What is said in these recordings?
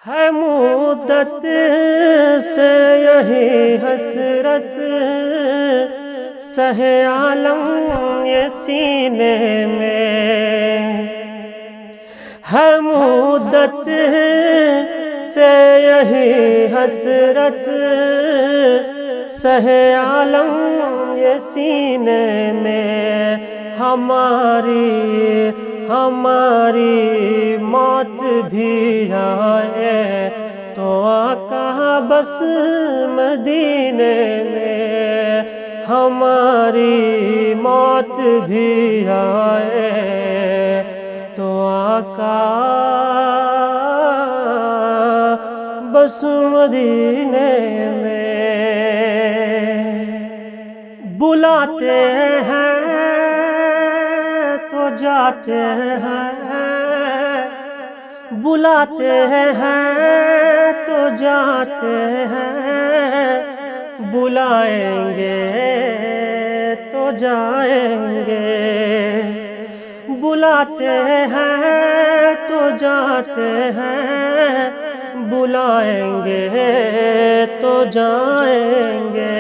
ہے مدت سے یہی حسرت سہے عالم یہ سینے میں، ہے مدت سے یہی حسرت سہے عالم یہ سینے میں، ہماری موت بھی آئے تو آقا بس مدینے میں، ہماری موت بھی آئے تو آقا بس مدینے میں، بلاتے ہیں تو جاتے ہیں، بلاتے ہیں تو جاتے ہیں، بلائیں گے تو جائیں گے، بلاتے ہیں تو جاتے ہیں، بلائیں گے تو جائیں گے،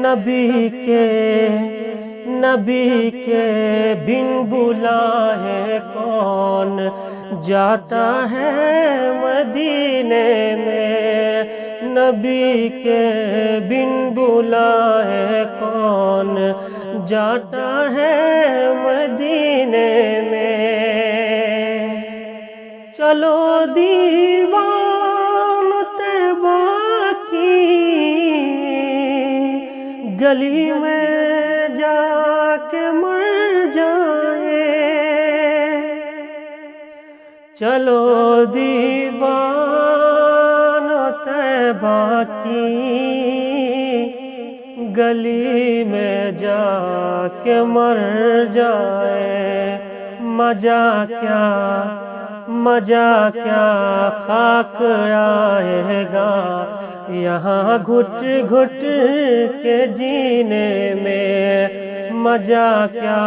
نبی کے بن بلائے کون جاتا ہے مدینے میں، نبی کے بن بلائے کون جاتا ہے مدینے میں، چلو دیوان طیبہ کی گلی میں جا کے مر جائیں، چلو دیوان طیبہ کی گلی میں جا کے مر جائے، مزہ کیا خاک آئے گا یہاں گھٹ گھٹ کے جینے میں، مزہ کیا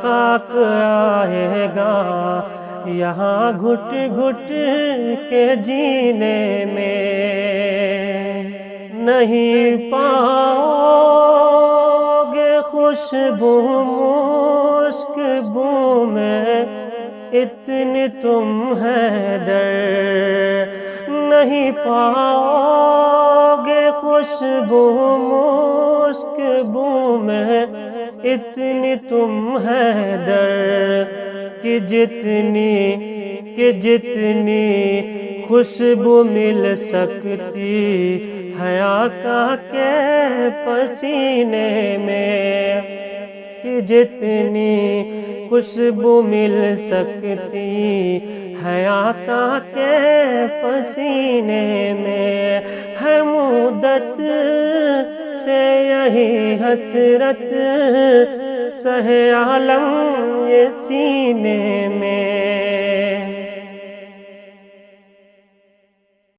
خاک آئے گا یہاں گھٹ گھٹ کے جینے میں، نہیں پاؤ گے خوشبو مشک بو میں اتنی تم حیدر، نہیں پاؤ گے خوشبو مشک بو میں اتنی تم حیدر، کہ جتنی خوشبو مل سکتی ہے آقا کے پسینے میں، کہ جتنی خوشبو مل سکتی ہے آقا کے پسینے میں، ہے مدت سے یہی حسرت سہے عالم یہ سینے میں۔